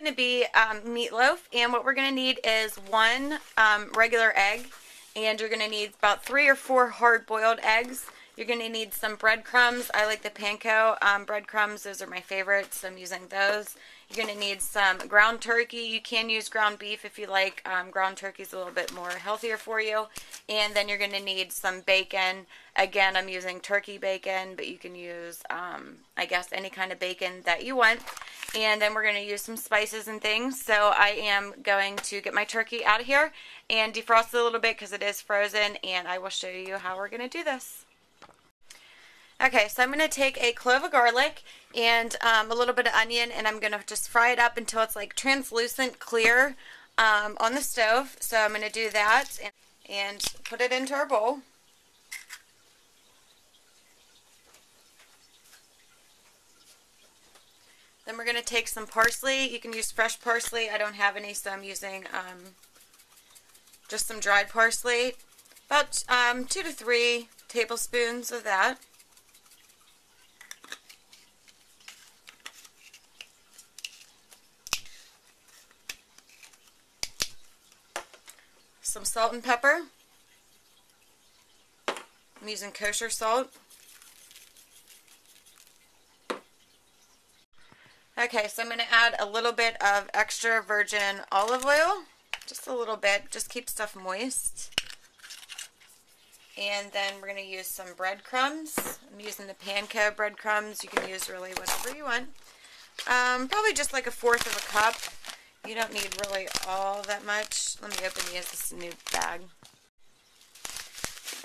Going to be meatloaf, and what we're going to need is one regular egg, and you're going to need about 3 or 4 hard-boiled eggs. You're going to need some breadcrumbs. I like the panko breadcrumbs. Those are my favorites, so I'm using those. You're going to need some ground turkey. You can use ground beef if you like. Ground turkey is a little bit more healthier for you. And then you're going to need some bacon. Again, I'm using turkey bacon, but you can use, I guess, any kind of bacon that you want. And then we're going to use some spices and things. So I am going to get my turkey out of here and defrost it a little bit because it is frozen, and I will show you how we're going to do this. Okay, so I'm going to take a clove of garlic and a little bit of onion, and I'm going to just fry it up until it's like translucent clear on the stove. So I'm going to do that and put it into our bowl. Then we're going to take some parsley. You can use fresh parsley. I don't have any, so I'm using just some dried parsley. About 2 to 3 tablespoons of that. Some salt and pepper. I'm using kosher salt. Okay, so I'm going to add a little bit of extra virgin olive oil. Just a little bit. Just keep stuff moist. And then we're going to use some breadcrumbs. I'm using the panko breadcrumbs. You can use really whatever you want. Probably just like 1/4 of a cup. You don't need really all that much. Let me open these. This is a new bag.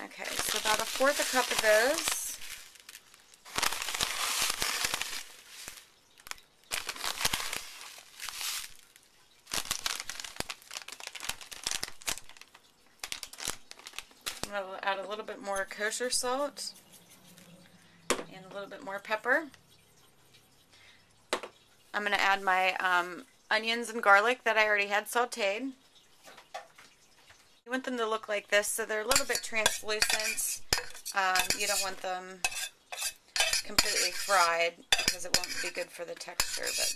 Okay, so about 1/4 a cup of those. I'm going to add a little bit more kosher salt and a little bit more pepper. I'm going to add my onions and garlic that I already had sauteed. You want them to look like this, so they're a little bit translucent. You don't want them completely fried because it won't be good for the texture, but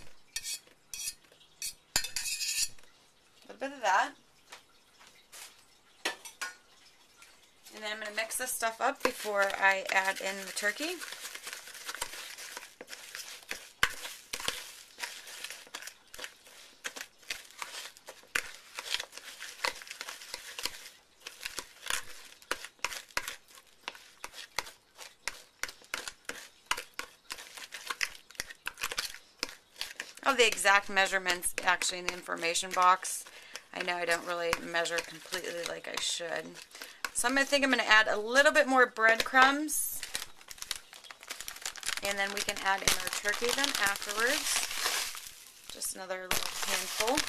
a little bit of that. And then I'm going to mix this stuff up before I add in the turkey. I have the exact measurements actually in the information box. I know I don't really measure completely like I should. So I'm going to add a little bit more breadcrumbs, and then we can add in our turkey then afterwards. Just another little handful.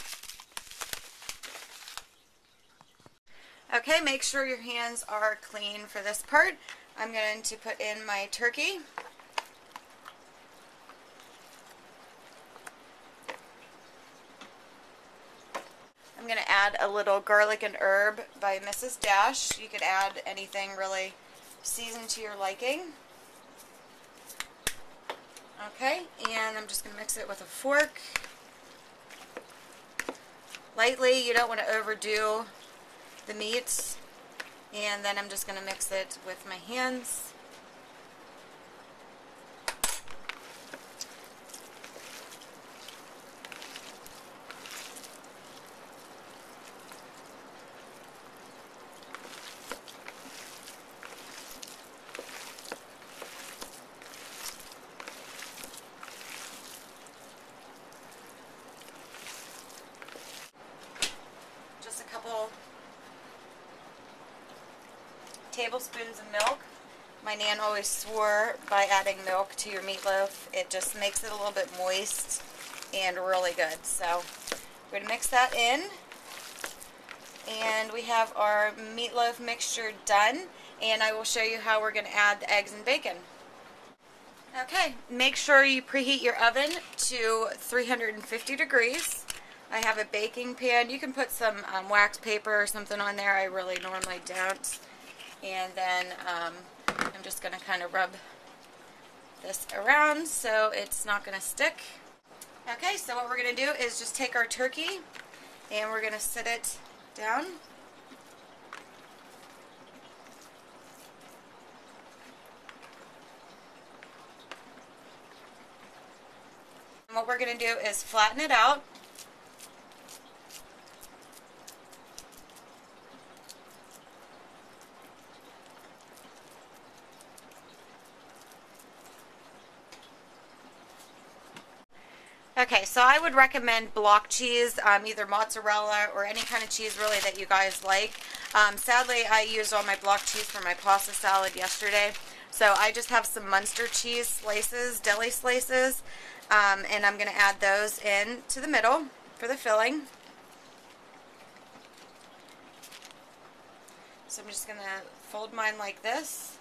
Okay, make sure your hands are clean for this part. I'm going to put in my turkey. I'm going to add a little garlic and herb by Mrs. Dash. You could add anything really seasoned to your liking. Okay, and I'm just going to mix it with a fork. Lightly, you don't want to overdo the meats. And then I'm just going to mix it with my hands. A couple tablespoons of milk. My nan always swore by adding milk to your meatloaf, it just makes it a little bit moist and really good. So we're going to mix that in, and we have our meatloaf mixture done, and I will show you how we're going to add the eggs and bacon. Okay, make sure you preheat your oven to 350 degrees. I have a baking pan. You can put some wax paper or something on there. I really normally don't. And then I'm just going to kind of rub this around so it's not going to stick. Okay, so what we're going to do is just take our turkey and we're going to sit it down. And what we're going to do is flatten it out. Okay, so I would recommend block cheese, either mozzarella or any kind of cheese really that you guys like. Sadly, I used all my block cheese for my pasta salad yesterday, so I just have some Munster cheese slices, deli slices, and I'm going to add those in to the middle for the filling. So I'm just going to fold mine like this.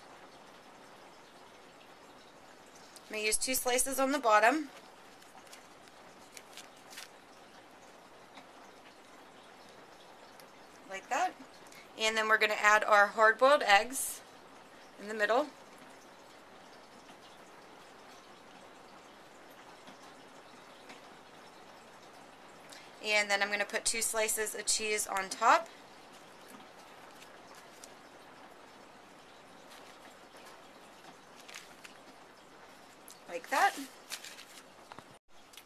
I'm going to use 2 slices on the bottom. Like that. And then we're going to add our hard-boiled eggs in the middle. And then I'm going to put 2 slices of cheese on top. Like that.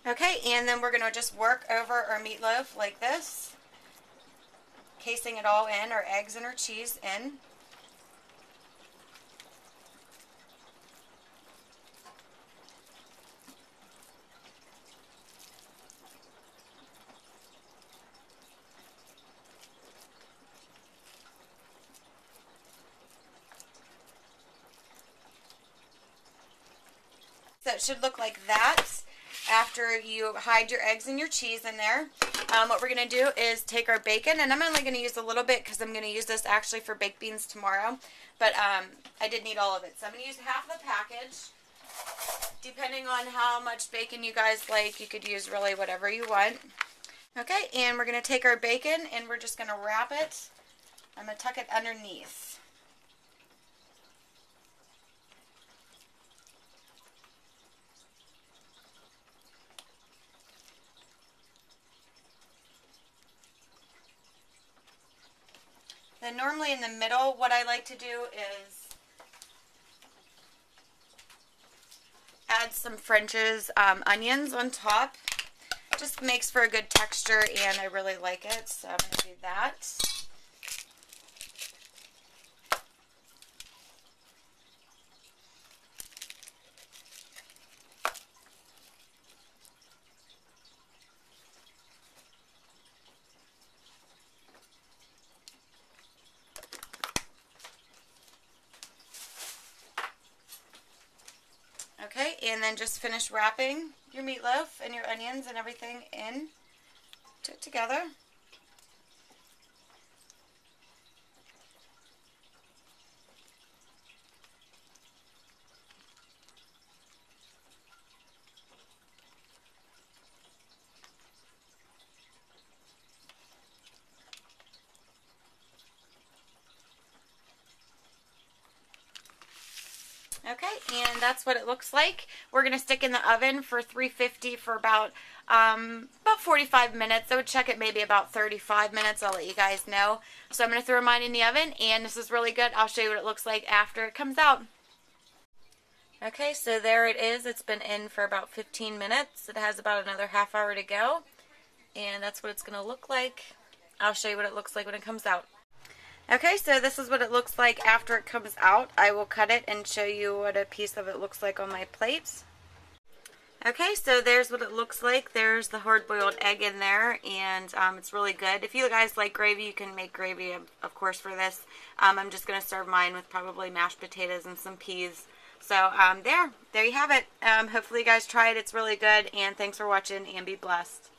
Okay, and then we're going to just work over our meatloaf like this, casing it all in, our eggs and our cheese in. So it should look like that after you hide your eggs and your cheese in there. What we're going to do is take our bacon, and I'm only going to use a little bit because I'm going to use this actually for baked beans tomorrow, but I did need all of it. So I'm going to use half the package. Depending on how much bacon you guys like, you could use really whatever you want. Okay, and we're going to take our bacon and we're just going to wrap it. I'm going to tuck it underneath. Then normally in the middle, what I like to do is add some French's onions on top. Just makes for a good texture and I really like it, so I'm going to do that. Okay, and then just finish wrapping your meatloaf and your onions and everything in together. Okay, and that's what it looks like. We're going to stick in the oven for 350 for about 45 minutes. I would check it maybe about 35 minutes. I'll let you guys know. So I'm going to throw mine in the oven, and this is really good. I'll show you what it looks like after it comes out. Okay, so there it is. It's been in for about 15 minutes. It has about another half hour to go, and that's what it's going to look like. I'll show you what it looks like when it comes out. Okay, so this is what it looks like after it comes out. I will cut it and show you what a piece of it looks like on my plate. Okay, so there's what it looks like. There's the hard-boiled egg in there, and it's really good. If you guys like gravy, you can make gravy, of course, for this. I'm just going to serve mine with probably mashed potatoes and some peas. So there you have it. Hopefully you guys try it. It's really good, and thanks for watching, and be blessed.